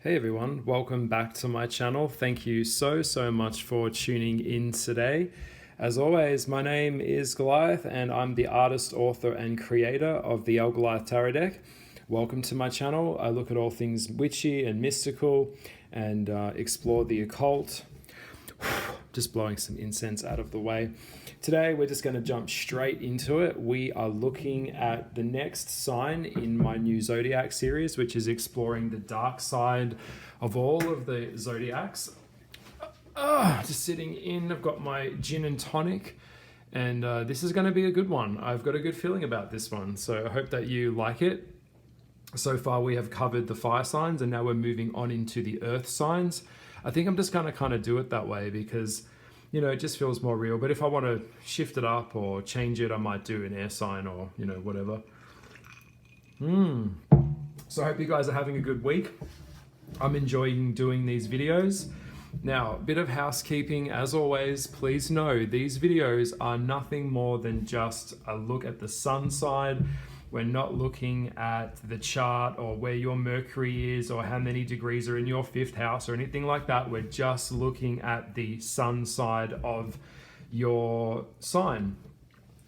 Hey everyone, welcome back to my channel. Thank you so much for tuning in today. As always, my name is Goliath and I'm the artist, author and creator of the Goliath Tarot deck. Welcome to my channel. I look at all things witchy and mystical and explore the occult. Just blowing some incense out of the way. Today we're just going to jump straight into it. We are looking at the next sign in my new Zodiac series, which is exploring the dark side of all of the Zodiacs. Just sitting in, I've got my gin and tonic, and this is going to be a good one. I've got a good feeling about this one, so I hope that you like it. So far we have covered the fire signs and now we're moving on into the earth signs. I think I'm just going to kind of do it that way because, you know, it just feels more real. But if I want to shift it up or change it, I might do an air sign or, you know, whatever. So I hope you guys are having a good week. I'm enjoying doing these videos. Now, a bit of housekeeping. As always, please know these videos are nothing more than just a look at the sun side. We're not looking at the chart or where your Mercury is or how many degrees are in your fifth house or anything like that. We're just looking at the sun side of your sign.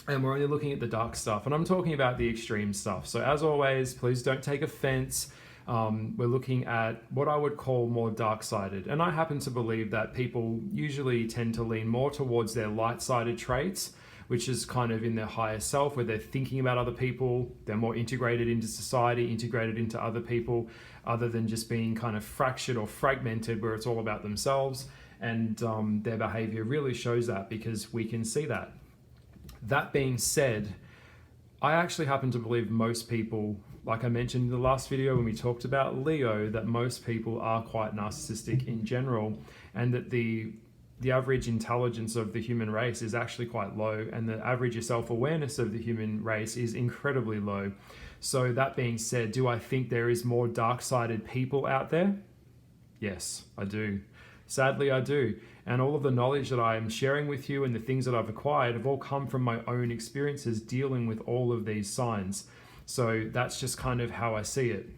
And we're only looking at the dark stuff. And I'm talking about the extreme stuff. So as always, please don't take offense. We're looking at what I would call more dark-sided. And I happen to believe that people usually tend to lean more towards their light-sided traits, which is kind of in their higher self, where they're thinking about other people, they're more integrated into society, integrated into other people, other than just being kind of fractured or fragmented where it's all about themselves. And their behavior really shows that because we can see that. That being said, I actually happen to believe most people, like I mentioned in the last video when we talked about Leo, that most people are quite narcissistic in general, and that the average intelligence of the human race is actually quite low, and the average self-awareness of the human race is incredibly low. So that being said, do I think there is more dark-sided people out there? Yes, I do. Sadly, I do. And all of the knowledge that I am sharing with you and the things that I've acquired have all come from my own experiences dealing with all of these signs. So that's just kind of how I see it.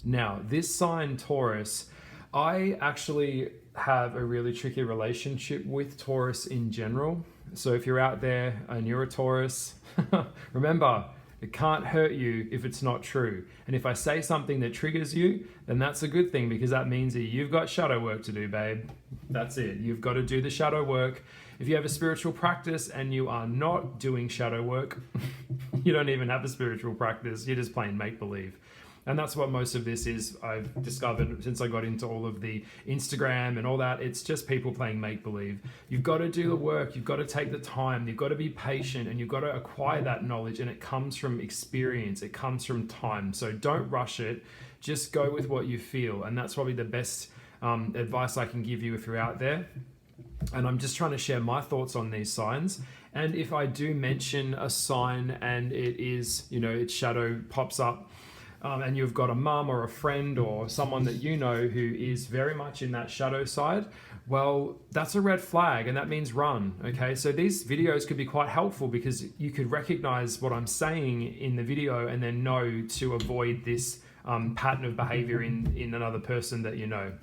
Now, this sign, Taurus, I actually have a really tricky relationship with Taurus in general. So if you're out there and you're a Taurus, remember, it can't hurt you if it's not true. And if I say something that triggers you, then that's a good thing because that means that you've got shadow work to do, babe. That's it. You've got to do the shadow work. If you have a spiritual practice and you are not doing shadow work, you don't even have a spiritual practice. You're just playing make-believe. And that's what most of this is. I've discovered since I got into all of the Instagram and all that, it's just people playing make-believe. You've got to do the work, you've got to take the time, you've got to be patient, and you've got to acquire that knowledge, and it comes from experience, it comes from time. So don't rush it, just go with what you feel. And that's probably the best advice I can give you if you're out there. And I'm just trying to share my thoughts on these signs. And if I do mention a sign and it is, you know, its shadow pops up, and you've got a mum or a friend or someone that you know who is very much in that shadow side, well, that's a red flag and that means run, okay? So these videos could be quite helpful because you could recognize what I'm saying in the video and then know to avoid this pattern of behavior in another person that you know.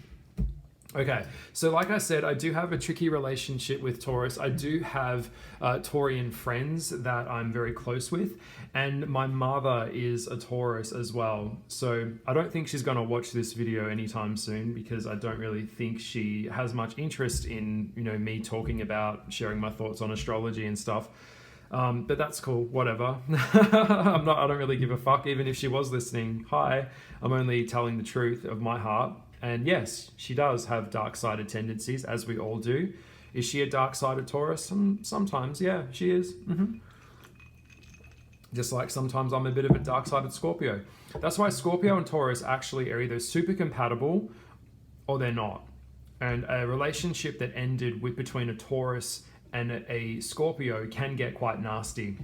Okay, so like I said, I do have a tricky relationship with Taurus. I do have Taurian friends that I'm very close with, and my mother is a Taurus as well. So I don't think she's going to watch this video anytime soon because I don't really think she has much interest in, you know, me talking about sharing my thoughts on astrology and stuff. But that's cool, whatever. I don't really give a fuck, even if she was listening. Hi, I'm only telling the truth of my heart. And yes, she does have dark-sided tendencies, as we all do. Is she a dark-sided Taurus? Sometimes, yeah, she is. Just like sometimes I'm a bit of a dark-sided Scorpio. That's why Scorpio and Taurus actually are either super compatible or they're not. And a relationship that ended between a Taurus and a Scorpio can get quite nasty,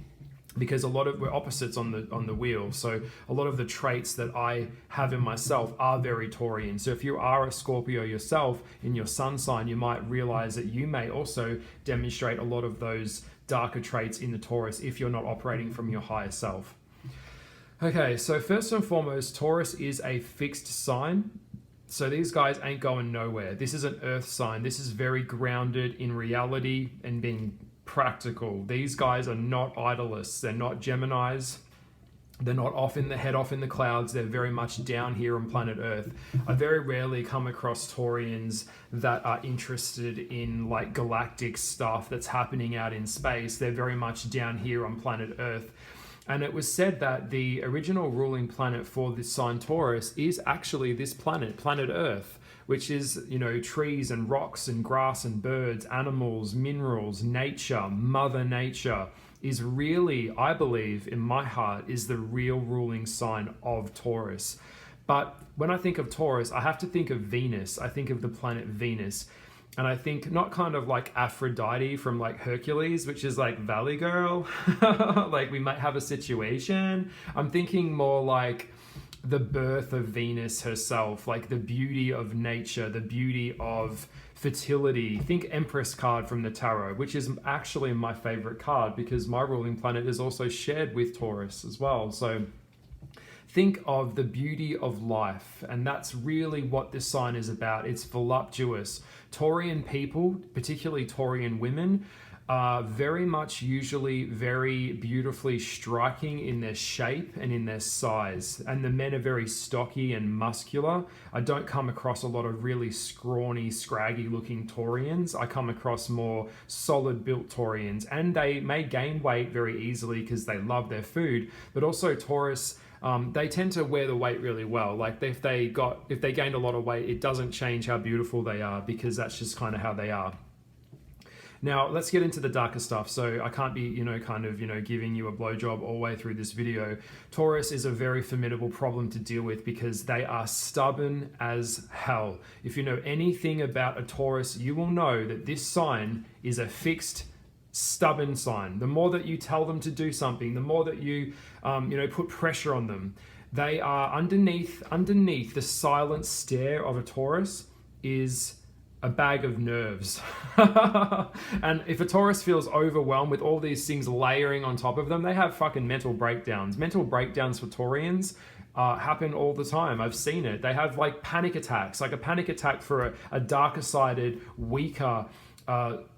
because we're opposites on the wheel. So a lot of the traits that I have in myself are very Taurian. So if you are a Scorpio yourself in your sun sign, you might realize that you may also demonstrate a lot of those darker traits in the Taurus if you're not operating from your higher self. Okay, so first and foremost, Taurus is a fixed sign. So these guys ain't going nowhere. This is an earth sign. This is very grounded in reality and being practical. These guys are not idolists. They're not Geminis. They're not off in the clouds. They're very much down here on planet Earth. I very rarely come across Taurians that are interested in like galactic stuff that's happening out in space. They're very much down here on planet Earth. And it was said that the original ruling planet for this sign Taurus is actually this planet, planet Earth, which is, you know, trees and rocks and grass and birds, animals, minerals, nature, Mother Nature is really, I believe, in my heart, is the real ruling sign of Taurus. But when I think of Taurus, I have to think of Venus. I think of the planet Venus. And I think not kind of like Aphrodite from like Hercules, which is like Valley Girl, like we might have a situation. I'm thinking more like the birth of Venus herself, like the beauty of nature, the beauty of fertility. Think Empress card from the Tarot, which is actually my favorite card because my ruling planet is also shared with Taurus as well. So think of the beauty of life, and that's really what this sign is about. It's voluptuous. Taurian people, particularly Taurian women, are very much usually very beautifully striking in their shape and in their size. And the men are very stocky and muscular. I don't come across a lot of really scrawny, scraggy looking Taurians. I come across more solid built Taurians, and they may gain weight very easily because they love their food, but also Taurus, they tend to wear the weight really well. Like if they gained a lot of weight, it doesn't change how beautiful they are because that's just kind of how they are. Now let's get into the darker stuff. So I can't be, giving you a blowjob all the way through this video. Taurus is a very formidable problem to deal with because they are stubborn as hell. If you know anything about a Taurus, you will know that this sign is a fixed, stubborn sign. The more that you tell them to do something, the more that you put pressure on them, they are underneath the silent stare of a Taurus is a bag of nerves. And if a Taurus feels overwhelmed with all these things layering on top of them, they have fucking mental breakdowns. Mental breakdowns for Taurians happen all the time. I've seen it. They have like panic attacks, like a panic attack for a darker sided, weaker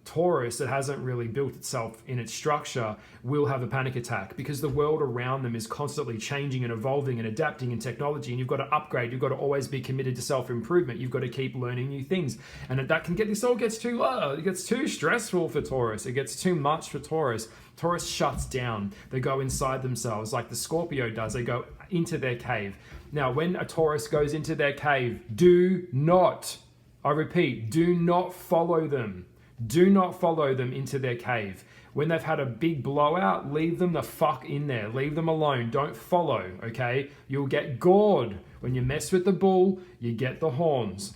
Taurus that hasn't really built itself in its structure will have a panic attack because the world around them is constantly changing and evolving and adapting in technology, and you've got to upgrade. You've got to always be committed to self-improvement. You've got to keep learning new things, and that can get, this all gets too it gets too stressful for Taurus. It gets too much for Taurus. Taurus shuts down. They go inside themselves like the Scorpio does. They go into their cave. Now when a Taurus goes into their cave, do not, I repeat, do not follow them. Do not follow them into their cave. When they've had a big blowout, leave them the fuck in there. Leave them alone. Don't follow, okay? You'll get gored. When you mess with the bull, you get the horns.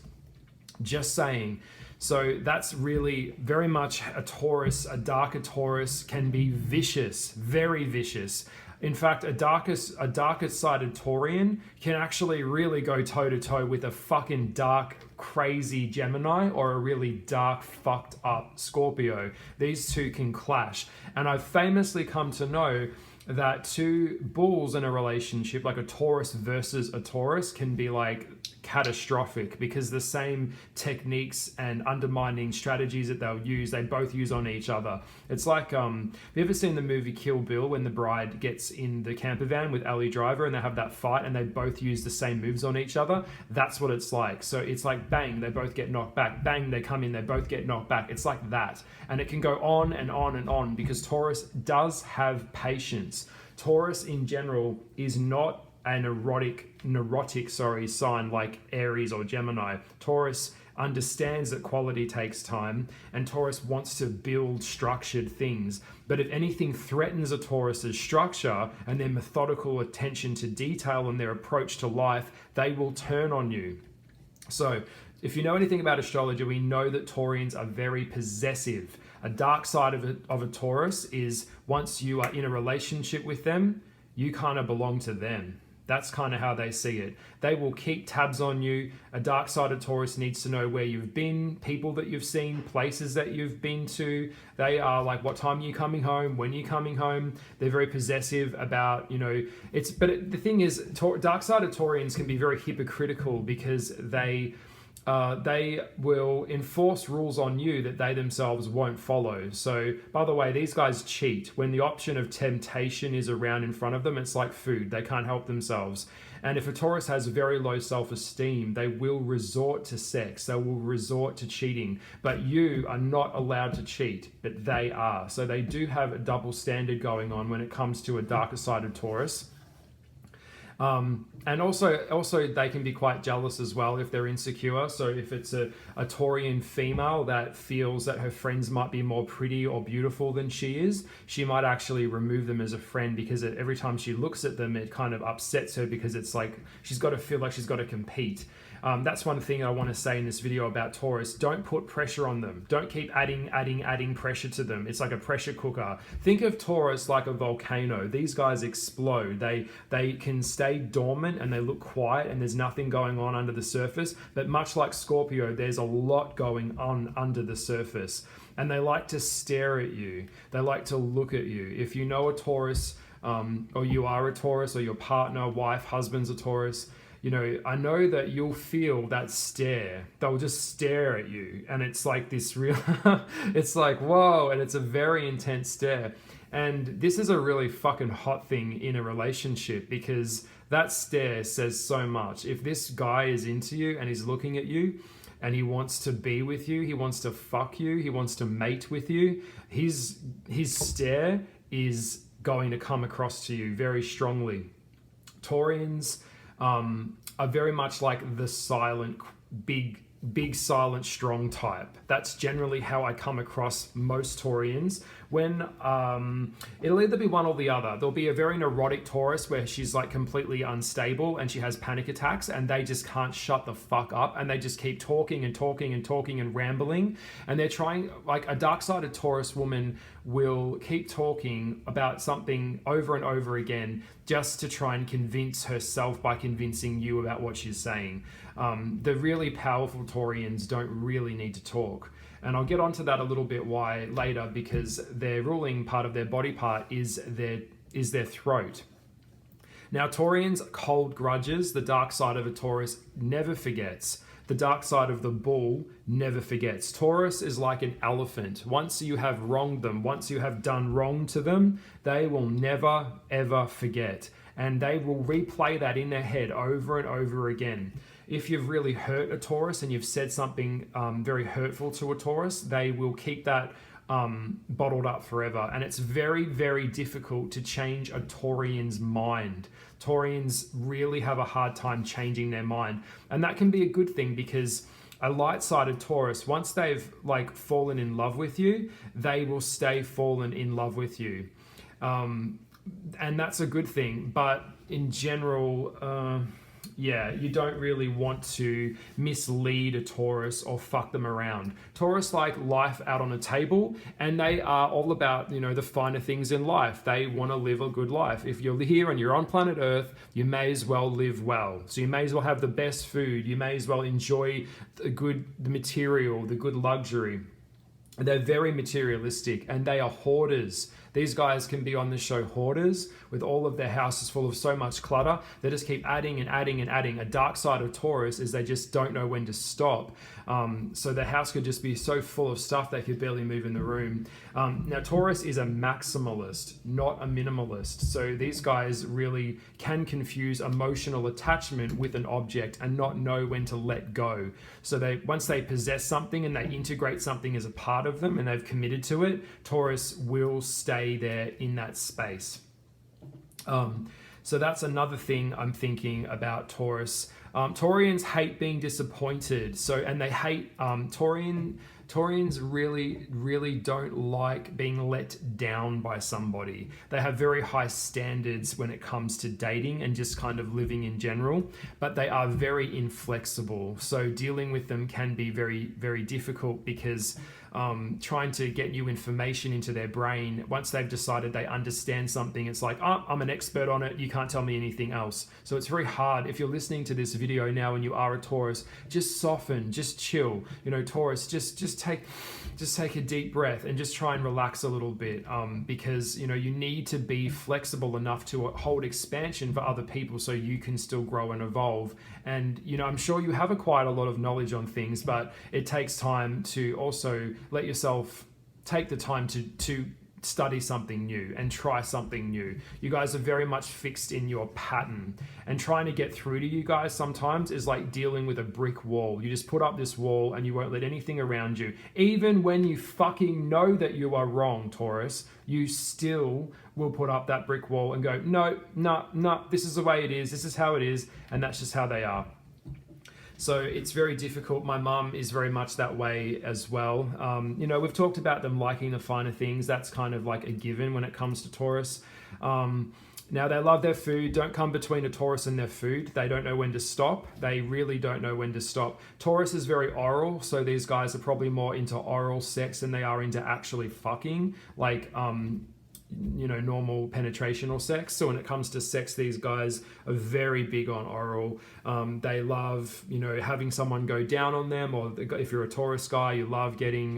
Just saying. So that's really very much a Taurus. A darker Taurus can be vicious, very vicious. In fact, a darker-sided Taurian can actually really go toe-to-toe with a fucking dark, crazy Gemini or a really dark, fucked up Scorpio. These two can clash. And I've famously come to know that two bulls in a relationship, like a Taurus versus a Taurus, can be like catastrophic because the same techniques and undermining strategies that they'll use, they both use on each other. It's like, have you ever seen the movie Kill Bill when the bride gets in the camper van with Ali Driver and they have that fight and they both use the same moves on each other? That's what it's like. So it's like bang, they both get knocked back. Bang, they come in, they both get knocked back. It's like that. And it can go on and on and on because Taurus does have patience. Taurus in general is not a neurotic sign like Aries or Gemini. Taurus understands that quality takes time, and Taurus wants to build structured things. But if anything threatens a Taurus's structure and their methodical attention to detail and their approach to life, they will turn on you. So if you know anything about astrology, we know that Taurians are very possessive. A dark side of a Taurus is once you are in a relationship with them, you kind of belong to them. That's kind of how they see it. They will keep tabs on you. A dark side of Taurus needs to know where you've been, people that you've seen, places that you've been to. They are like, what time are you coming home? When are you coming home? They're very possessive about, the thing is, dark side of Taurians can be very hypocritical because they will enforce rules on you that they themselves won't follow. So, by the way, these guys cheat. When the option of temptation is around in front of them, it's like food. They can't help themselves. And if a Taurus has very low self-esteem, they will resort to sex. They will resort to cheating. But you are not allowed to cheat, but they are. So they do have a double standard going on when it comes to a darker side of Taurus. And also they can be quite jealous as well if they're insecure. So if it's a Taurian female that feels that her friends might be more pretty or beautiful than she is, she might actually remove them as a friend because every time she looks at them, it kind of upsets her because it's like she's got to feel like she's got to compete. That's one thing I want to say in this video about Taurus. Don't put pressure on them. Don't keep adding pressure to them. It's like a pressure cooker. Think of Taurus like a volcano. These guys explode. They can stay dormant and they look quiet and there's nothing going on under the surface. But much like Scorpio, there's a lot going on under the surface. And they like to stare at you. They like to look at you. If you know a Taurus, or you are a Taurus, or your partner, wife, husband's a Taurus, I know that you'll feel that stare. They'll just stare at you. And it's like this real, it's like, whoa. And it's a very intense stare. And this is a really fucking hot thing in a relationship because that stare says so much. If this guy is into you and he's looking at you and he wants to be with you, he wants to fuck you, he wants to mate with you, his stare is going to come across to you very strongly. Taurians are very much like the silent, big silent, strong type. That's generally how I come across most Taurians. When it'll either be one or the other. There'll be a very neurotic Taurus where she's like completely unstable and she has panic attacks and they just can't shut the fuck up and they just keep talking and talking and talking and rambling, and they're trying, like a dark-sided Taurus woman will keep talking about something over and over again just to try and convince herself by convincing you about what she's saying. The really powerful Taurians don't really need to talk. And I'll get onto that a little bit why later, because their ruling part of their body part is their throat. Now, Taurians hold grudges. The dark side of a Taurus never forgets. The dark side of the bull never forgets. Taurus is like an elephant. Once you have wronged them, once you have done wrong to them, they will never, ever forget. And they will replay that in their head over and over again. If you've really hurt a Taurus and you've said something very hurtful to a Taurus, they will keep that bottled up forever. And it's very, very difficult to change a Taurian's mind. Taurians really have a hard time changing their mind. And that can be a good thing because a light-sided Taurus, once they've like fallen in love with you, they will stay fallen in love with you. And that's a good thing. But in general, you don't really want to mislead a Taurus or fuck them around. Taurus like life out on a table, and they are all about, the finer things in life. They want to live a good life. If you're here and you're on planet Earth, you may as well live well. So you may as well have the best food. You may as well enjoy the material, the good luxury. They're very materialistic and they are hoarders. These guys can be on the show hoarders with all of their houses full of so much clutter. They just keep adding and adding and adding. A dark side of Taurus is they just don't know when to stop. So their house could just be so full of stuff they could barely move in the room. Now, Taurus is a maximalist, not a minimalist. So these guys really can confuse emotional attachment with an object and not know when to let go. So once they possess something and they integrate something as a part of them and they've committed to it, Taurus will stay there in that space. So that's another thing I'm thinking about Taurus. Taurians hate being disappointed. And they hate Taurians really don't like being let down by somebody. They have very high standards when it comes to dating and just kind of living in general, but they are very inflexible. So dealing with them can be very difficult because trying to get new information into their brain, once they've decided they understand something, it's like, oh, I'm an expert on it, you can't tell me anything else. So it's very hard. If you're listening to this video now and you are a Taurus, just soften, just chill. You know, Taurus, just take a deep breath and just try and relax a little bit, because you know you need to be flexible enough to hold expansion for other people so you can still grow and evolve. And you know, I'm sure you have acquired a lot of knowledge on things, but it takes time to also let yourself take the time to study something new and try something new. You guys are very much fixed in your pattern, and trying to get through to you guys sometimes is like dealing with a brick wall. You just put up this wall and you won't let anything around you. Even when you fucking know that you are wrong, Taurus, you still will put up that brick wall and go, no, this is the way it is, this is how it is, and that's just how they are. So it's very difficult. My mum is very much that way as well. You know, we've talked about them liking the finer things. That's kind of like a given when it comes to Taurus. Now, they love their food. Don't come between a Taurus and their food. They don't know when to stop. They really don't know when to stop. Taurus is very oral, so these guys are probably more into oral sex than they are into actually fucking, like, you know, normal penetration or sex. So when it comes to sex, these guys are very big on oral. They love, you know, having someone go down on them, or if you're a Taurus guy, you love getting,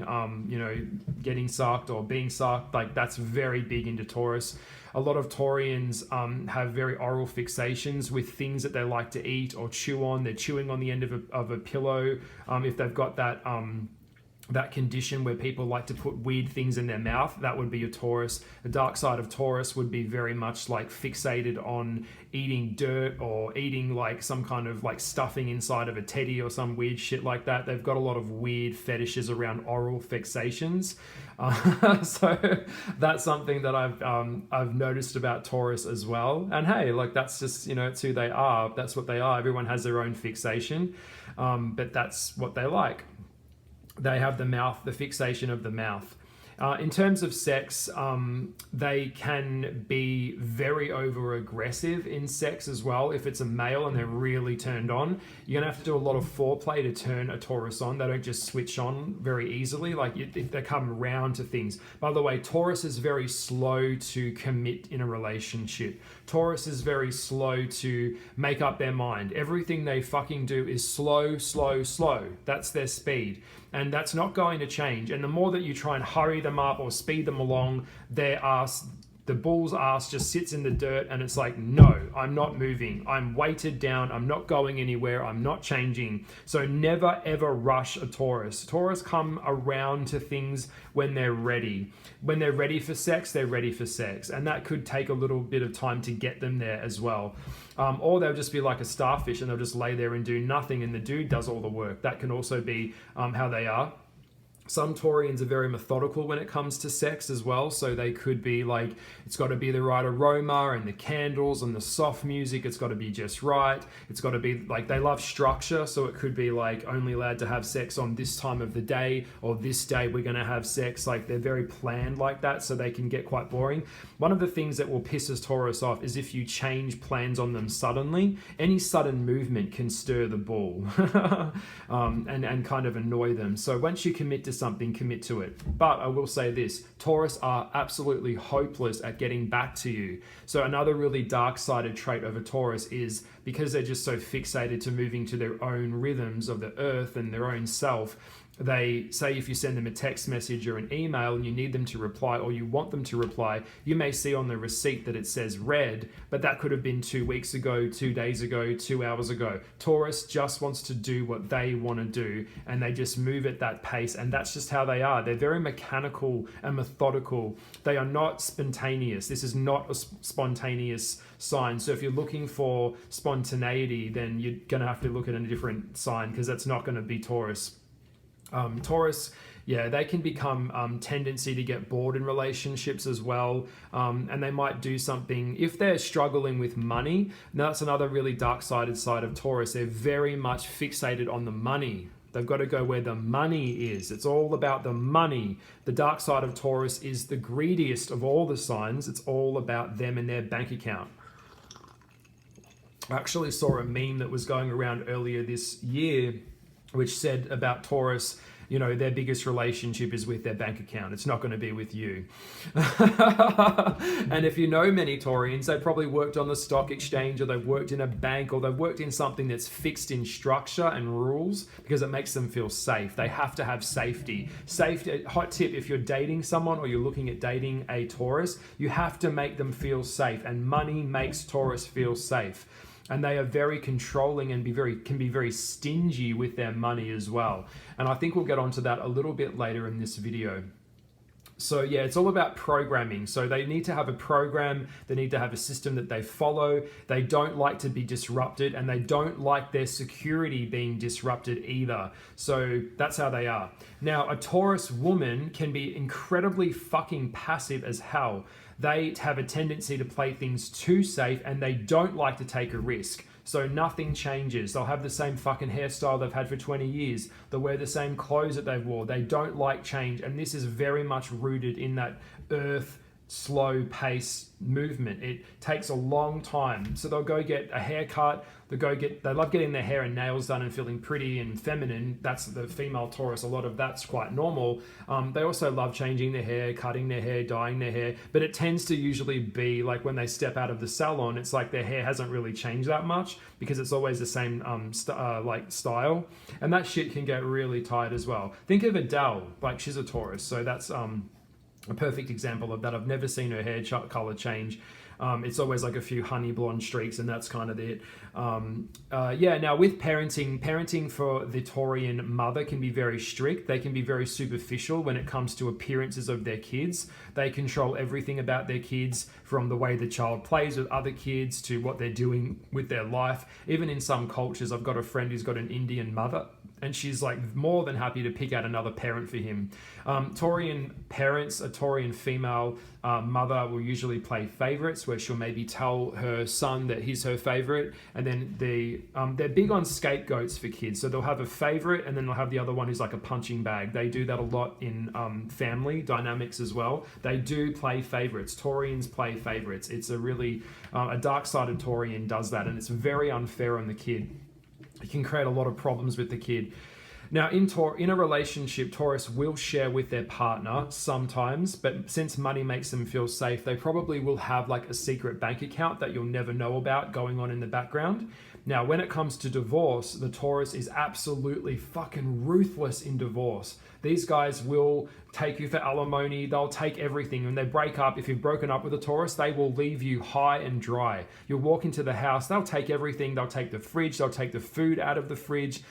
you know, getting sucked or being sucked. Like, that's very big into Taurus. A lot of Taurians have very oral fixations with things that they like to eat or chew on. They're chewing on the end of a pillow. If they've got that condition where people like to put weird things in their mouth, that would be a Taurus. The dark side of Taurus would be very much like fixated on eating dirt or eating like some kind of like stuffing inside of a teddy or some weird shit like that. They've got a lot of weird fetishes around oral fixations. So that's something that I've noticed about Taurus as well. And hey, like, that's just, you know, it's who they are. That's what they are. Everyone has their own fixation, but that's what they like. They have the mouth, the fixation of the mouth. In terms of sex, they can be very over aggressive in sex as well. If it's a male and they're really turned on, you're gonna have to do a lot of foreplay to turn a Taurus on. They don't just switch on very easily. Like, they come round to things. By the way, Taurus is very slow to commit in a relationship. Taurus is very slow to make up their mind. Everything they fucking do is slow. That's their speed. And that's not going to change. And the more that you try and hurry them up or speed them along, their ass, the bull's ass just sits in the dirt, and it's like, no, I'm not moving. I'm weighted down. I'm not going anywhere. I'm not changing. So never ever rush a Taurus. Taurus come around to things when they're ready. When they're ready for sex, they're ready for sex. And that could take a little bit of time to get them there as well. Or they'll just be like a starfish and they'll just lay there and do nothing, and the dude does all the work. That can also be how they are. Some Taurians are very methodical when it comes to sex as well. So they could be like, it's got to be the right aroma and the candles and the soft music. It's got to be just right. It's got to be like, they love structure. So it could be like, only allowed to have sex on this time of the day, or this day we're going to have sex. Like, they're very planned like that, so they can get quite boring. One of the things that will piss a Taurus off is if you change plans on them suddenly. Any sudden movement can stir the bull and kind of annoy them. So once you commit to something, commit to it. But I will say this, Taurus are absolutely hopeless at getting back to you. So another really dark-sided trait of a Taurus is, because they're just so fixated to moving to their own rhythms of the earth and their own self, they say if you send them a text message or an email and you need them to reply, or you want them to reply, you may see on the receipt that it says read, but that could have been 2 weeks ago, 2 days ago, 2 hours ago. Taurus just wants to do what they want to do, and they just move at that pace, and that's just how they are. They're very mechanical and methodical. They are not spontaneous. This is not a spontaneous sign. So if you're looking for spontaneity, then you're going to have to look at a different sign, because that's not going to be Taurus. Taurus, yeah, they can become tendency to get bored in relationships as well. And they might do something, if they're struggling with money, now that's another really dark-sided side of Taurus. They're very much fixated on the money. They've got to go where the money is. It's all about the money. The dark side of Taurus is the greediest of all the signs. It's all about them and their bank account. I actually saw a meme that was going around earlier this year, which said about Taurus, you know, their biggest relationship is with their bank account. It's not going to be with you. And if you know many Taurians, they probably worked on the stock exchange, or they've worked in a bank, or they've worked in something that's fixed in structure and rules, because it makes them feel safe. They have to have safety. Safety, hot tip, if you're dating someone or you're looking at dating a Taurus, you have to make them feel safe, and money makes Taurus feel safe. And they are very controlling and can be very stingy with their money as well. And I think we'll get onto that a little bit later in this video. So yeah, it's all about programming. So they need to have a program, they need to have a system that they follow. They don't like to be disrupted, and they don't like their security being disrupted either. So that's how they are. Now, a Taurus woman can be incredibly fucking passive as hell. They have a tendency to play things too safe, and they don't like to take a risk. So nothing changes. They'll have the same fucking hairstyle they've had for 20 years. They'll wear the same clothes that they've wore. They don't like change. And this is very much rooted in that earth, slow pace movement. It takes a long time. So they'll go get a haircut. They love getting their hair and nails done and feeling pretty and feminine. That's the female Taurus. A lot of that's quite normal. They also love changing their hair, cutting their hair, dyeing their hair. But it tends to usually be like when they step out of the salon, it's like their hair hasn't really changed that much, because it's always the same style. And that shit can get really tight as well. Think of Adele, like she's a Taurus. So that's a perfect example of that. I've never seen her hair color change. It's always like a few honey blonde streaks, and that's kind of it. Now with parenting for the Taurian mother can be very strict. They can be very superficial when it comes to appearances of their kids. They control everything about their kids, from the way the child plays with other kids to what they're doing with their life. Even in some cultures, I've got a friend who's got an Indian mother, and she's like more than happy to pick out another parent for him. Taurian parents, a Taurian female mother will usually play favorites, where she'll maybe tell her son that he's her favorite. And then they're big on scapegoats for kids. So they'll have a favorite, and then they'll have the other one who's like a punching bag. They do that a lot in family dynamics as well. They do play favorites. Taurians play favorites. It's a really, a dark-sided Taurian does that, and it's very unfair on the kid. It can create a lot of problems with the kid. Now, in a relationship, Taurus will share with their partner sometimes, but since money makes them feel safe, they probably will have like a secret bank account that you'll never know about going on in the background. Now, when it comes to divorce, the Taurus is absolutely fucking ruthless in divorce. These guys will take you for alimony. They'll take everything. When they break up, if you've broken up with a Taurus, they will leave you high and dry. You'll walk into the house, they'll take everything. They'll take the fridge, they'll take the food out of the fridge.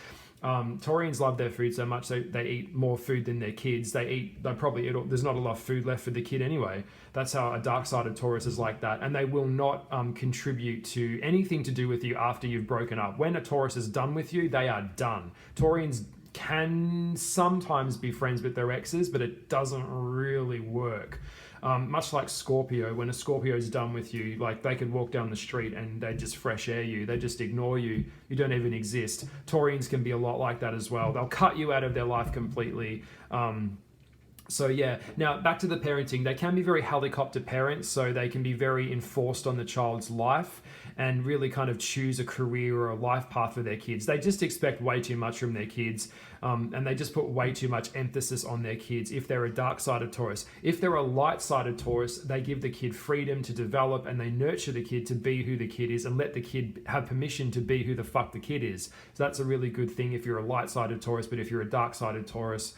Taurians love their food so much they eat more food than their kids. They probably eat, there's not a lot of food left for the kid anyway. That's how a dark-sided Taurus is like that. And they will not contribute to anything to do with you after you've broken up. When a Taurus is done with you, they are done. Taurians can sometimes be friends with their exes, but it doesn't really work. Much like Scorpio, when a Scorpio is done with you, like they could walk down the street and they just fresh air you. They just ignore you. You don't even exist. Taurians can be a lot like that as well. They'll cut you out of their life completely. So yeah, now back to the parenting. They can be very helicopter parents, so they can be very enforced on the child's life and really kind of choose a career or a life path for their kids. They just expect way too much from their kids, and they just put way too much emphasis on their kids if they're a dark-sided Taurus. If they're a light-sided Taurus, they give the kid freedom to develop, and they nurture the kid to be who the kid is and let the kid have permission to be who the fuck the kid is. So that's a really good thing if you're a light-sided Taurus, but if you're a dark-sided Taurus,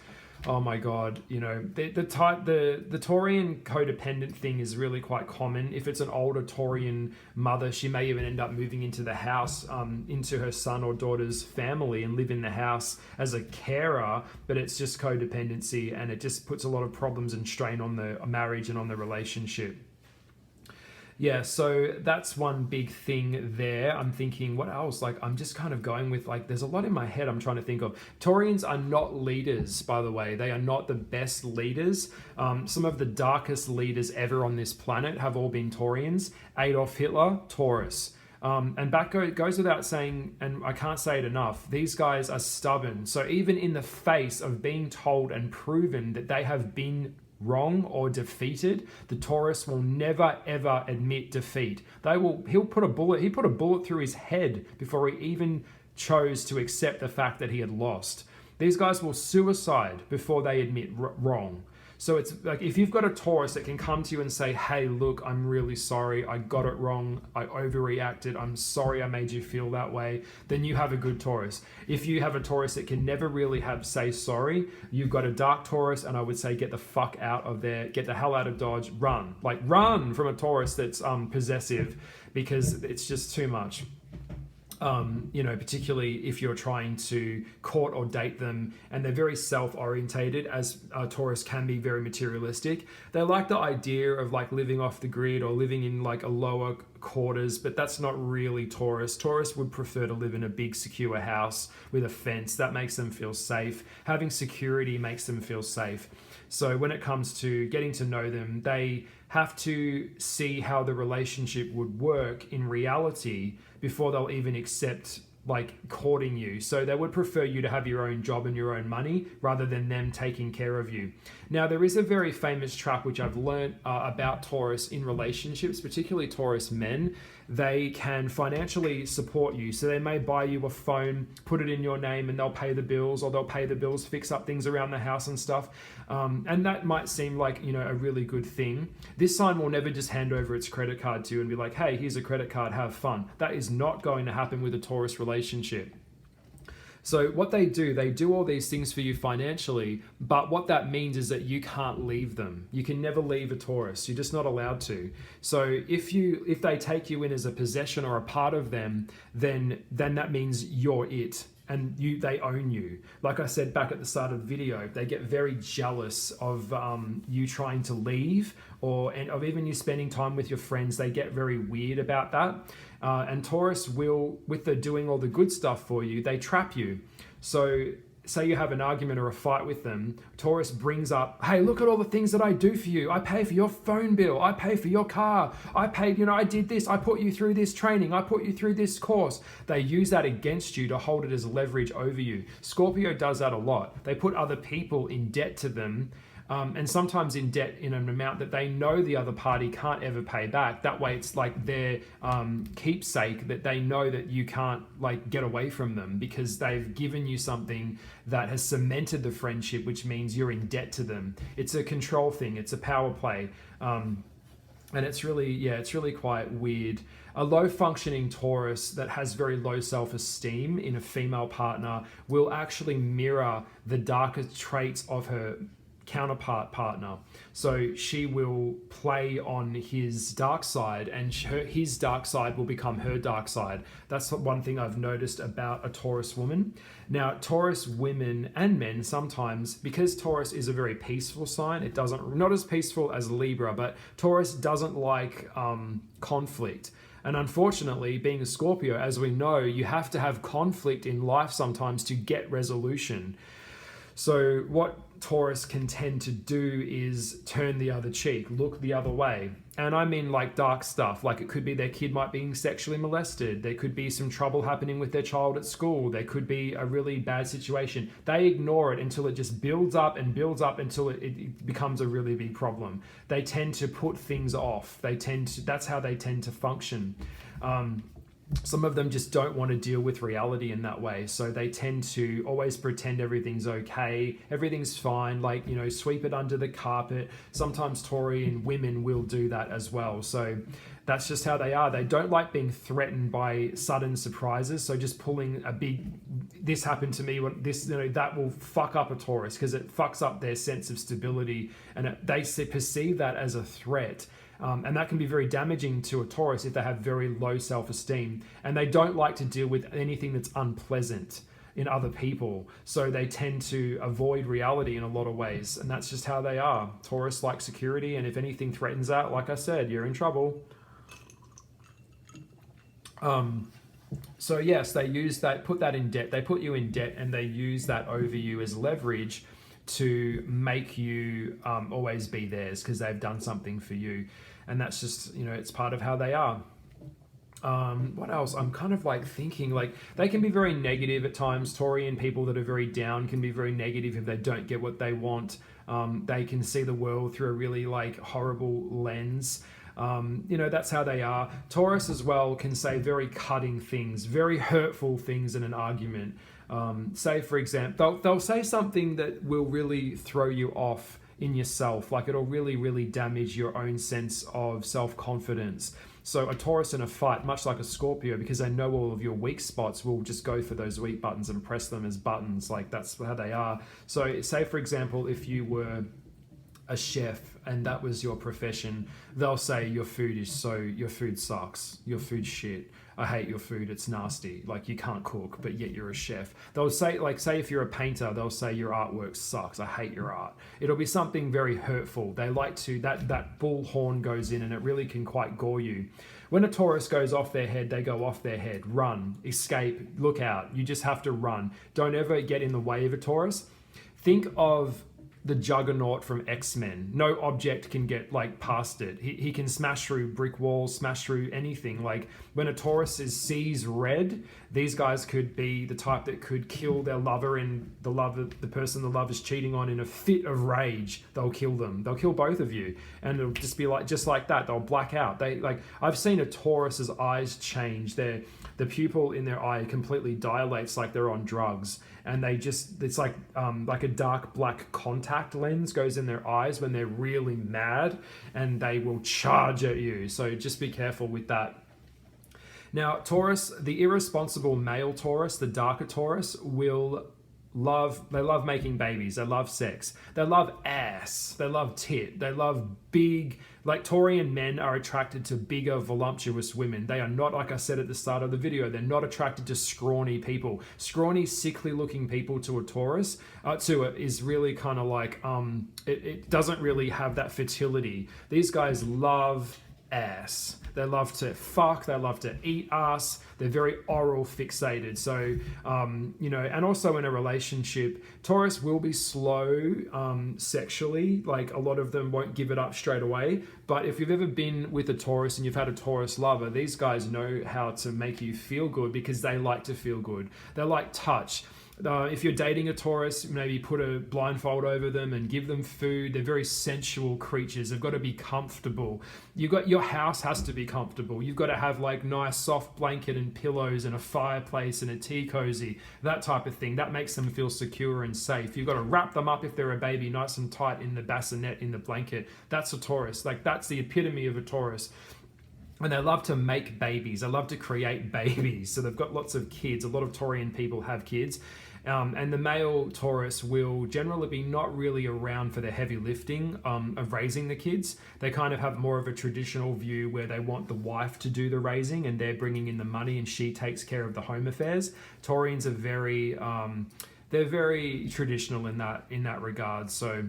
oh my God, you know, the Taurian codependent thing is really quite common. If it's an older Taurian mother, she may even end up moving into the house, into her son or daughter's family and live in the house as a carer, but it's just codependency, and it just puts a lot of problems and strain on the marriage and on the relationship. Yeah, so that's one big thing there. I'm thinking, what else? Like, I'm just kind of going with, like, there's a lot in my head I'm trying to think of. Taurians are not leaders, by the way. They are not the best leaders. Some of the darkest leaders ever on this planet have all been Taurians. Adolf Hitler, Taurus. And goes without saying, and I can't say it enough, these guys are stubborn. So even in the face of being told and proven that they have been wrong or defeated, the Taurus will never ever admit defeat. He put a bullet through his head before he even chose to accept the fact that he had lost. These guys will suicide before they admit wrong. So it's like, if you've got a Taurus that can come to you and say, hey, look, I'm really sorry. I got it wrong. I overreacted. I'm sorry I made you feel that way. Then you have a good Taurus. If you have a Taurus that can never really say sorry, you've got a dark Taurus, and I would say get the fuck out of there. Get the hell out of Dodge. Run. Like, run from a Taurus that's possessive, because it's just too much. Particularly if you're trying to court or date them, and they're very self-orientated, as Taurus can be very materialistic. They like the idea of like living off the grid or living in like a lower quarters, but that's not really Taurus. Taurus would prefer to live in a big secure house with a fence. That makes them feel safe. Having security makes them feel safe. So when it comes to getting to know them, they have to see how the relationship would work in reality before they'll even accept like courting you. So they would prefer you to have your own job and your own money rather than them taking care of you. Now, there is a very famous trap which I've learned about Taurus in relationships, particularly Taurus men. They can financially support you. So they may buy you a phone, put it in your name, and they'll pay the bills, or they'll pay the bills, fix up things around the house and stuff. And that might seem like, a really good thing. This sign will never just hand over its credit card to you and be like, hey, here's a credit card, have fun. That is not going to happen with a Taurus relationship. So what they do all these things for you financially, but what that means is that you can't leave them. You can never leave a Taurus. You're just not allowed to. So if they take you in as a possession or a part of them, then that means you're it. And they own you. Like I said back at the start of the video, they get very jealous of you trying to leave, and of even you spending time with your friends. They get very weird about that. And Taurus will, with the doing all the good stuff for you, they trap you. So say you have an argument or a fight with them, Taurus brings up, hey, look at all the things that I do for you. I pay for your phone bill. I pay for your car. I paid, I did this. I put you through this training. I put you through this course. They use that against you to hold it as leverage over you. Scorpio does that a lot. They put other people in debt to them, and sometimes in debt in an amount that they know the other party can't ever pay back. That way it's like their keepsake, that they know that you can't like get away from them, because they've given you something that has cemented the friendship, which means you're in debt to them. It's a control thing. It's a power play. And it's really quite weird. A low functioning Taurus that has very low self-esteem in a female partner will actually mirror the darkest traits of her counterpart partner. So she will play on his dark side, and his dark side will become her dark side. That's one thing I've noticed about a Taurus woman. Now, Taurus women and men sometimes, because Taurus is a very peaceful sign, not as peaceful as Libra, but Taurus doesn't like conflict. And unfortunately, being a Scorpio, as we know, you have to have conflict in life sometimes to get resolution. So what Taurus can tend to do is turn the other cheek, look the other way. And I mean like dark stuff, like it could be their kid might be sexually molested. There could be some trouble happening with their child at school. There could be a really bad situation. They ignore it until it just builds up until it becomes a really big problem. They tend to put things off. That's how they tend to function. Some of them just don't want to deal with reality in that way. So they tend to always pretend everything's okay, everything's fine, like, sweep it under the carpet. Sometimes Taurian women will do that as well. So that's just how they are. They don't like being threatened by sudden surprises. So just pulling a big, this happened to me, that will fuck up a Taurus, because it fucks up their sense of stability, and they perceive that as a threat. And that can be very damaging to a Taurus if they have very low self-esteem, and they don't like to deal with anything that's unpleasant in other people. So they tend to avoid reality in a lot of ways, and that's just how they are. Taurus likes security, and if anything threatens that, like I said, you're in trouble. So yes, they put that in debt. They put you in debt, and they use that over you as leverage to make you always be theirs, because they've done something for you. And that's just, it's part of how they are. What else? I'm kind of like thinking, like, they can be very negative at times. Taurian people that are very down can be very negative if they don't get what they want. They can see the world through a really like horrible lens. That's how they are. Taurus as well can say very cutting things, very hurtful things in an argument. Say, for example, they'll say something that will really throw you off in yourself. Like, it'll really, really damage your own sense of self-confidence. So a Taurus in a fight, much like a Scorpio, because they know all of your weak spots, will just go for those weak buttons and press them as buttons. Like, that's how they are. So say, for example, if you were a chef and that was your profession, they'll say your food sucks, your food's shit, I hate your food, it's nasty, like you can't cook, but yet you're a chef. They'll say, like, say if you're a painter, they'll say your artwork sucks, I hate your art. It'll be something very hurtful. They like to, that bullhorn goes in and it really can quite gore you. When a Taurus goes off their head, they go off their head. Run, escape, look out. You just have to run. Don't ever get in the way of a Taurus. Think of the Juggernaut from X-Men. No object can get like past it. He can smash through brick walls, smash through anything. Like, when a Taurus sees red, these guys could be the type that could kill their lover and the person the lover's cheating on in a fit of rage. They'll kill them. They'll kill both of you. And it'll just be like, just like that. They'll black out. I've seen a Taurus's eyes change. The pupil in their eye completely dilates like they're on drugs. And it's like a dark black contact lens goes in their eyes when they're really mad, and they will charge at you. So just be careful with that. Now, Taurus, the irresponsible male Taurus, the darker Taurus, they love making babies. They love sex. They love ass. They love tit. They love big, like, Taurian men are attracted to bigger, voluptuous women. They are not, like I said at the start of the video, they're not attracted to scrawny people. Scrawny, sickly looking people to a Taurus, is really kind of like, it doesn't really have that fertility. These guys love ass. They love to fuck, they love to eat ass, they're very oral fixated. So, and also in a relationship, Taurus will be slow sexually. Like, a lot of them won't give it up straight away. But if you've ever been with a Taurus and you've had a Taurus lover, these guys know how to make you feel good because they like to feel good. They like touch. If you're dating a Taurus, maybe put a blindfold over them and give them food. They're very sensual creatures. They've got to be comfortable. Your house has to be comfortable. You've got to have like nice soft blanket and pillows and a fireplace and a tea cozy, that type of thing. That makes them feel secure and safe. You've got to wrap them up if they're a baby, nice and tight in the bassinet, in the blanket. That's a Taurus. Like, that's the epitome of a Taurus. And they love to make babies. They love to create babies. So they've got lots of kids. A lot of Taurian people have kids. And the male Taurus will generally be not really around for the heavy lifting of raising the kids. They kind of have more of a traditional view where they want the wife to do the raising and they're bringing in the money and she takes care of the home affairs. Taurians are they're very traditional in that regard. So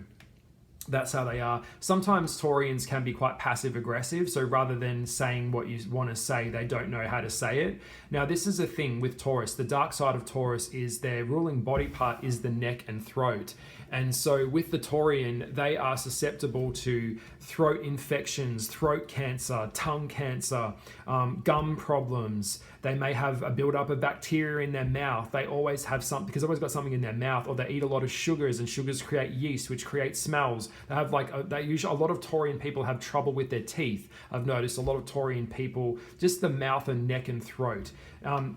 that's how they are. Sometimes Taurians can be quite passive aggressive. So rather than saying what you want to say, they don't know how to say it. Now, this is a thing with Taurus. The dark side of Taurus is their ruling body part is the neck and throat. And so with the Taurian, they are susceptible to throat infections, throat cancer, tongue cancer, gum problems. They may have a buildup of bacteria in their mouth. They always have something, because they've always got something in their mouth, or they eat a lot of sugars, and sugars create yeast, which creates smells. They have a lot of Taurian people have trouble with their teeth. I've noticed a lot of Taurian people, just the mouth and neck and throat.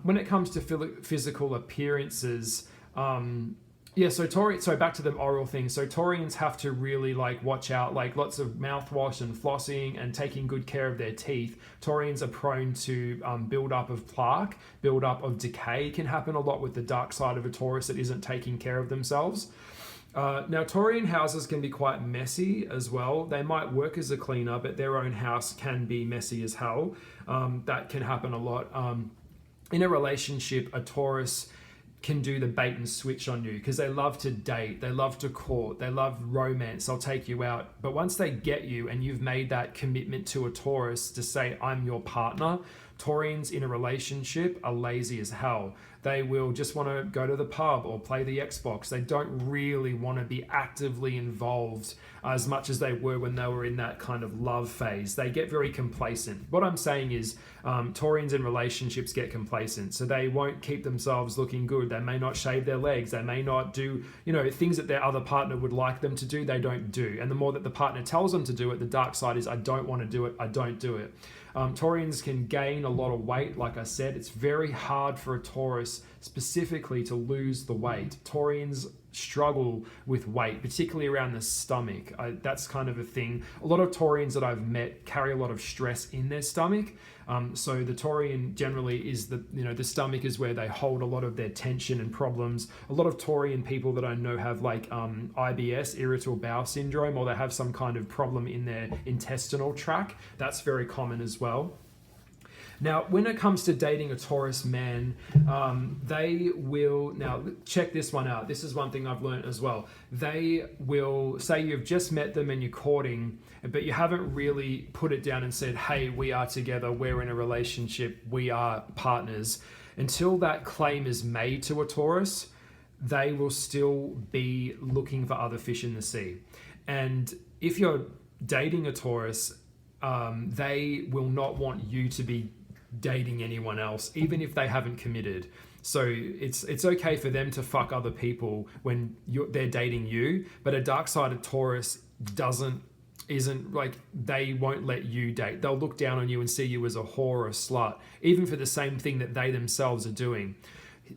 When it comes to physical appearances, so back to the oral thing. So Taurians have to really watch out, lots of mouthwash and flossing and taking good care of their teeth. Taurians are prone to build up of plaque, build up of decay can happen a lot with the dark side of a Taurus that isn't taking care of themselves. Now, Taurian houses can be quite messy as well. They might work as a cleaner, but their own house can be messy as hell. That can happen a lot. In a relationship, a Taurus can do the bait and switch on you because they love to date, they love to court, they love romance, they'll take you out. But once they get you and you've made that commitment to a Taurus to say, I'm your partner, Taurians in a relationship are lazy as hell. They will just want to go to the pub or play the Xbox. They don't really want to be actively involved as much as they were when they were in that kind of love phase. They get very complacent. What I'm saying is Taurians in relationships get complacent. So they won't keep themselves looking good. They may not shave their legs. They may not do, things that their other partner would like them to do, they don't do. And the more that the partner tells them to do it, the dark side is, I don't want to do it, I don't do it. Taurians can gain a lot of weight. Like I said, it's very hard for a Taurus specifically to lose the weight. Taurians struggle with weight, particularly around the stomach. That's kind of a thing. A lot of Taurians that I've met carry a lot of stress in their stomach. So the Taurian generally is the stomach is where they hold a lot of their tension and problems. A lot of Taurian people that I know have like IBS, irritable bowel syndrome, or they have some kind of problem in their intestinal tract. That's very common as well. Now, when it comes to dating a Taurus man, they will, now check this one out. This is one thing I've learned as well. They will say you've just met them and you're courting, but you haven't really put it down and said, hey, we are together, we're in a relationship, we are partners. Until that claim is made to a Taurus, they will still be looking for other fish in the sea. And if you're dating a Taurus, they will not want you to be dating anyone else, even if they haven't committed. So it's okay for them to fuck other people when they're dating you, but a dark-sided Taurus isn't like, they won't let you date. They'll look down on you and see you as a whore or a slut, even for the same thing that they themselves are doing.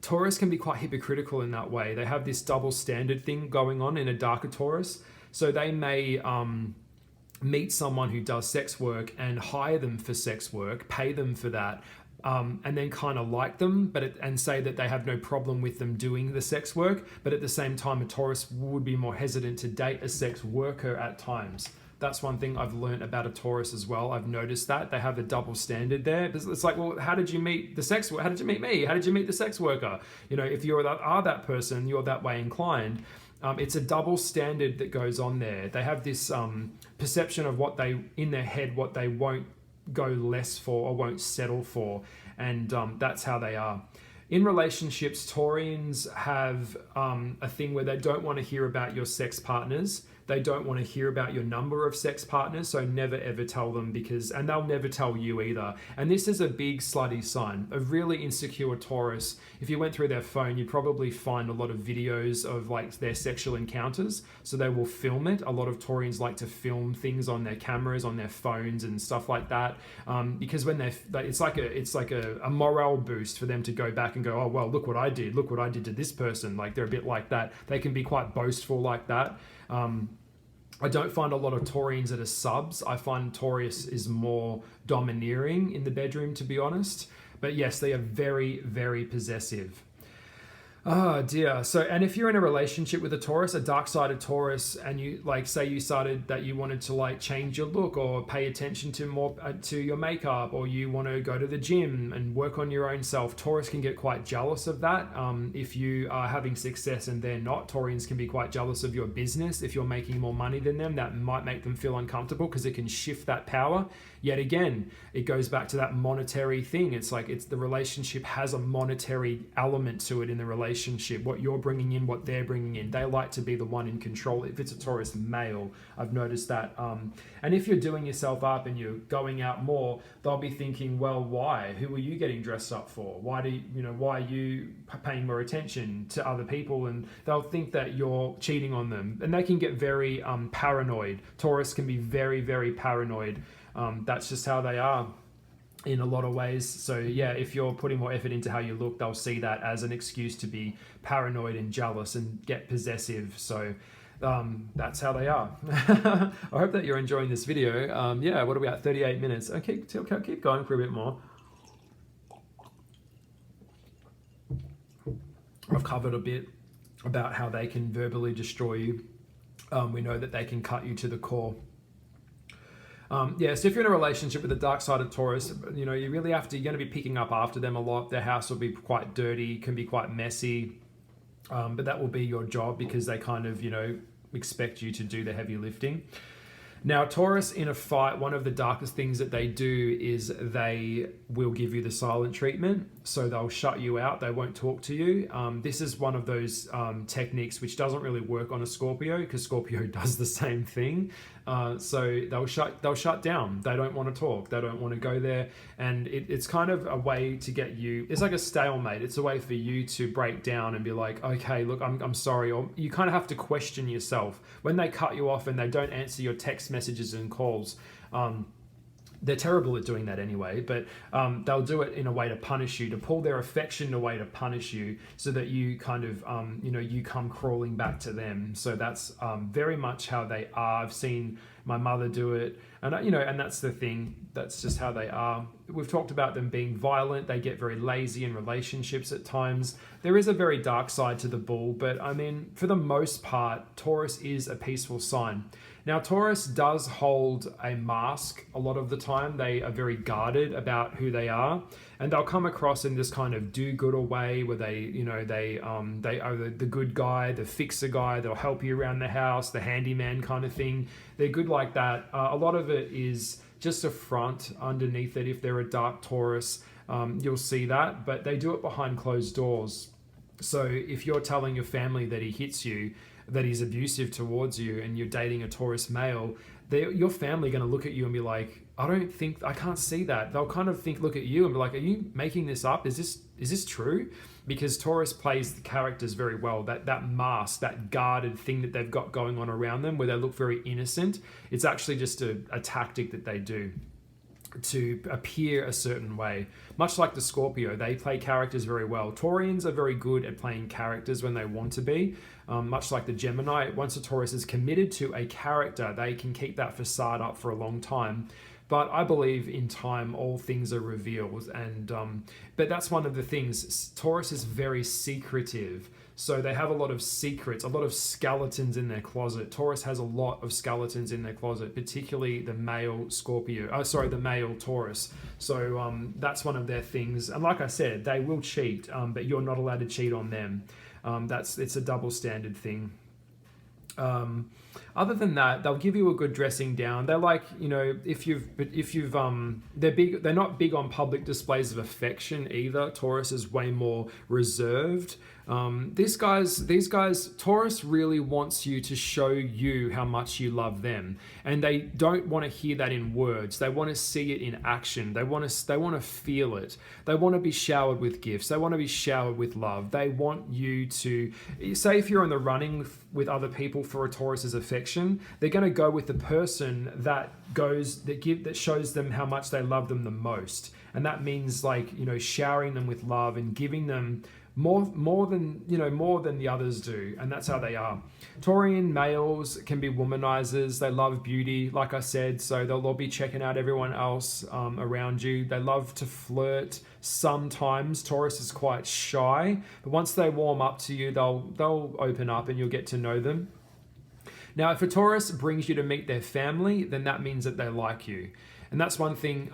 Taurus can be quite hypocritical in that way. They have this double standard thing going on in a darker Taurus. So they may meet someone who does sex work and hire them for sex work, pay them for that, and then kind of like them, and say that they have no problem with them doing the sex work. But at the same time, a Taurus would be more hesitant to date a sex worker at times. That's one thing I've learned about a Taurus as well. I've noticed that they have a double standard there. It's like, well, how did you meet the sex worker? How did you meet me? How did you meet the sex worker? If you are that person, you're that way inclined. It's a double standard that goes on there. They have this perception of what they won't go less for or won't settle for. And that's how they are. In relationships, Taurians have a thing where they don't want to hear about your sex partners. They don't want to hear about your number of sex partners, so never ever tell them, and they'll never tell you either. And this is a big slutty sign. A really insecure Taurus, if you went through their phone, you'd probably find a lot of videos of like their sexual encounters. So they will film it. A lot of Taurians like to film things on their cameras, on their phones and stuff like that. Because when it's like a morale boost for them to go back and go, oh, well, look what I did to this person. Like they're a bit like that. They can be quite boastful like that. I don't find a lot of Taurians that are subs. I find Taurus is more domineering in the bedroom, to be honest. But yes, they are very, very possessive. Oh dear. So, and if you're in a relationship with a Taurus, a dark-sided Taurus, and you say you started that you wanted to change your look or pay attention to more to your makeup, or you want to go to the gym and work on your own self, Taurus can get quite jealous of that. If you are having success and they're not, Taurians can be quite jealous of your business. If you're making more money than them, that might make them feel uncomfortable because it can shift that power. Yet again, it goes back to that monetary thing. It's the relationship has a monetary element to it in the relationship. What you're bringing in, what they're bringing in. They like to be the one in control. If it's a Taurus male, I've noticed that. And if you're doing yourself up and you're going out more, they'll be thinking, well, why? Who are you getting dressed up for? Why are you paying more attention to other people? And they'll think that you're cheating on them. And they can get very paranoid. Taurus can be very, very paranoid. That's just how they are in a lot of ways. So yeah, if you're putting more effort into how you look, they'll see that as an excuse to be paranoid and jealous and get possessive. So that's how they are. I hope that you're enjoying this video. Yeah, what are we at? 38 minutes. Okay, keep going for a bit more. I've covered a bit about how they can verbally destroy you. We know that they can cut you to the core. So if you're in a relationship with a dark-sided Taurus, you really you're going to be picking up after them a lot. Their house will be quite dirty, can be quite messy, but that will be your job because they kind of, expect you to do the heavy lifting. Now, Taurus in a fight, one of the darkest things that they do is they will give you the silent treatment. So they'll shut you out. They won't talk to you. This is one of those techniques which doesn't really work on a Scorpio, because Scorpio does the same thing. So they'll shut down. They don't want to talk. They don't want to go there. And it's kind of a way to get you, it's like a stalemate. It's a way for you to break down and be like, okay, look, I'm sorry. Or you kind of have to question yourself. When they cut you off and they don't answer your text messages and calls, they're terrible at doing that anyway, but they'll do it in a way to punish you, to pull their affection in a way to punish you, so that you kind of, you come crawling back to them. So that's very much how they are. I've seen my mother do it, and and that's the thing. That's just how they are. We've talked about them being violent. They get very lazy in relationships at times. There is a very dark side to the bull, but I mean, for the most part, Taurus is a peaceful sign. Now, Taurus does hold a mask a lot of the time. They are very guarded about who they are, and they'll come across in this kind of do-gooder way where they are the good guy, the fixer guy. They'll help you around the house, the handyman kind of thing. They're good like that. A lot of it is just a front underneath it. If they're a dark Taurus, you'll see that, but they do it behind closed doors. So if you're telling your family that he hits you, that he's abusive towards you, and you're dating a Taurus male, your family are going to look at you and be like, I can't see that. They'll kind of look at you and be like, are you making this up? Is this true? Because Taurus plays the characters very well. That mask, that guarded thing that they've got going on around them, where they look very innocent, it's actually just a tactic that they do to appear a certain way. Much like the Scorpio, they play characters very well. Taurians are very good at playing characters when they want to be. Much like the Gemini, once a Taurus is committed to a character, they can keep that facade up for a long time. But I believe in time, all things are revealed. And but that's one of the things. Taurus is very secretive. So they have a lot of secrets, a lot of skeletons in their closet. Taurus has a lot of skeletons in their closet, particularly the male the male Taurus. So that's one of their things. And like I said, they will cheat, but you're not allowed to cheat on them. It's a double standard thing. Other than that, they'll give you a good dressing down. They're like, they're not big on public displays of affection either. Taurus is way more reserved. These guys, Taurus really wants you to show you how much you love them, and they don't want to hear that in words. They want to see it in action. They want to feel it. They want to be showered with gifts. They want to be showered with love. They want you to say, if you're in the running with other people for a Taurus's affection, they're going to go with the person that shows them how much they love them the most, and that means showering them with love and giving them more than the others do, and that's how they are. Taurian males can be womanizers. They love beauty, like I said, so they'll be checking out everyone else around you. They love to flirt. Sometimes Taurus is quite shy, but once they warm up to you, they'll open up and you'll get to know them. Now, if a Taurus brings you to meet their family, then that means that they like you, and that's one thing.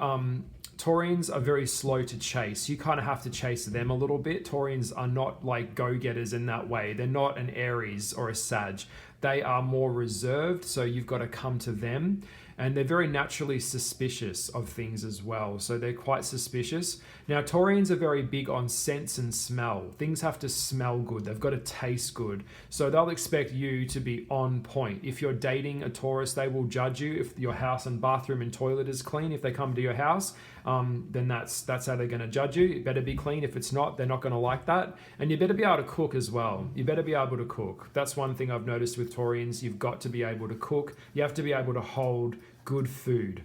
Taurians are very slow to chase. You kind of have to chase them a little bit. Taurians are not like go-getters in that way. They're not an Aries or a Sag. They are more reserved, so you've got to come to them. And they're very naturally suspicious of things as well. So they're quite suspicious. Now, Taurians are very big on sense and smell. Things have to smell good. They've got to taste good. So they'll expect you to be on point. If you're dating a Taurus, they will judge you if your house and bathroom and toilet is clean. If they come to your house, then that's how they're going to judge you. It better be clean. If it's not, they're not going to like that. And you better be able to cook as well. You better be able to cook. That's one thing I've noticed with Taurians. You've got to be able to cook. You have to be able to hold good food.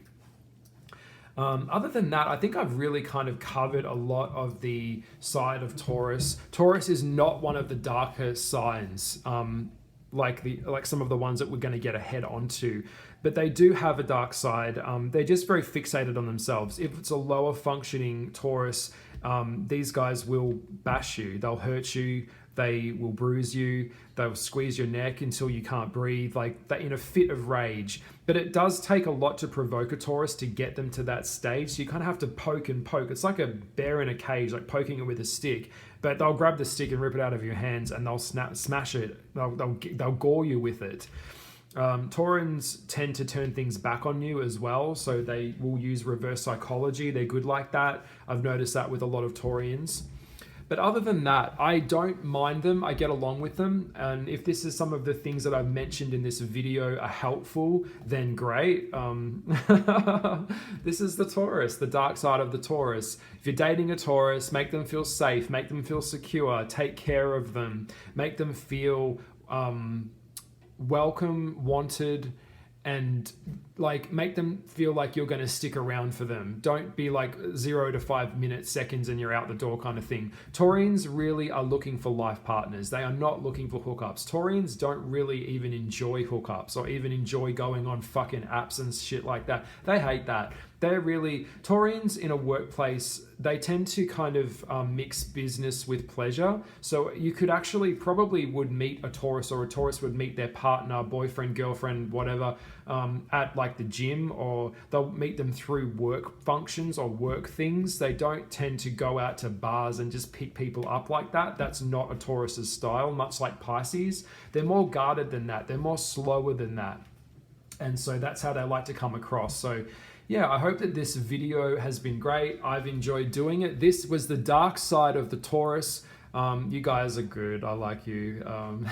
Other than that, I think I've really kind of covered a lot of the side of Taurus. Taurus is not one of the darker signs, like some of the ones that we're going to get ahead onto, but they do have a dark side. They're just very fixated on themselves. If it's a lower functioning Taurus, these guys will bash you. They'll hurt you. They will bruise you. They'll squeeze your neck until you can't breathe, like that, in a fit of rage. But it does take a lot to provoke a Taurus to get them to that stage. So you kind of have to poke and poke. It's like a bear in a cage, like poking it with a stick. But they'll grab the stick and rip it out of your hands, and they'll smash it. They'll gore you with it. Taurans tend to turn things back on you as well, so they will use reverse psychology. They're good like that. I've noticed that with a lot of Taurians. But other than that, I don't mind them. I get along with them. And if this is some of the things that I've mentioned in this video are helpful, then great. This is the Taurus, the dark side of the Taurus. If you're dating a Taurus, make them feel safe, make them feel secure, take care of them, make them feel welcome, wanted, and like make them feel like you're going to stick around for them. Don't be like 0 to 5 minutes, seconds, and you're out the door kind of thing. Taurians really are looking for life partners. They are not looking for hookups. Taurians don't really even enjoy hookups or even enjoy going on fucking apps and shit like that. They hate that. They're really, Taurians in a workplace, they tend to kind of mix business with pleasure. So you could actually probably would meet a Taurus, or a Taurus would meet their partner, boyfriend, girlfriend, whatever, at like the gym, or they'll meet them through work functions or work things. They don't tend to go out to bars and just pick people up like that. That's not a Taurus's style, much like Pisces. They're more guarded than that. They're more slower than that. And so that's how they like to come across. So yeah, I hope that this video has been great. I've enjoyed doing it. This was the dark side of the Taurus. You guys are good. I like you.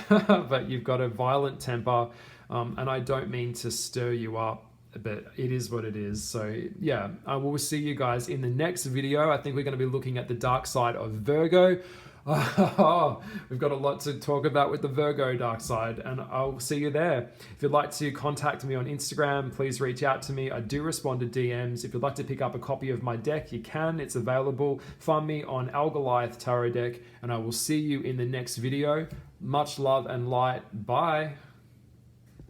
But you've got a violent temper. And I don't mean to stir you up, but it is what it is. So yeah, I will see you guys in the next video. I think we're going to be looking at the dark side of Virgo. We've got a lot to talk about with the Virgo dark side, and I'll see you there. If you'd like to contact me on Instagram, please reach out to me. I do respond to DMs. If you'd like to pick up a copy of my deck, you can. It's available. Find me on Goliath Tarot deck, and I will see you in the next video. Much love and light. Bye.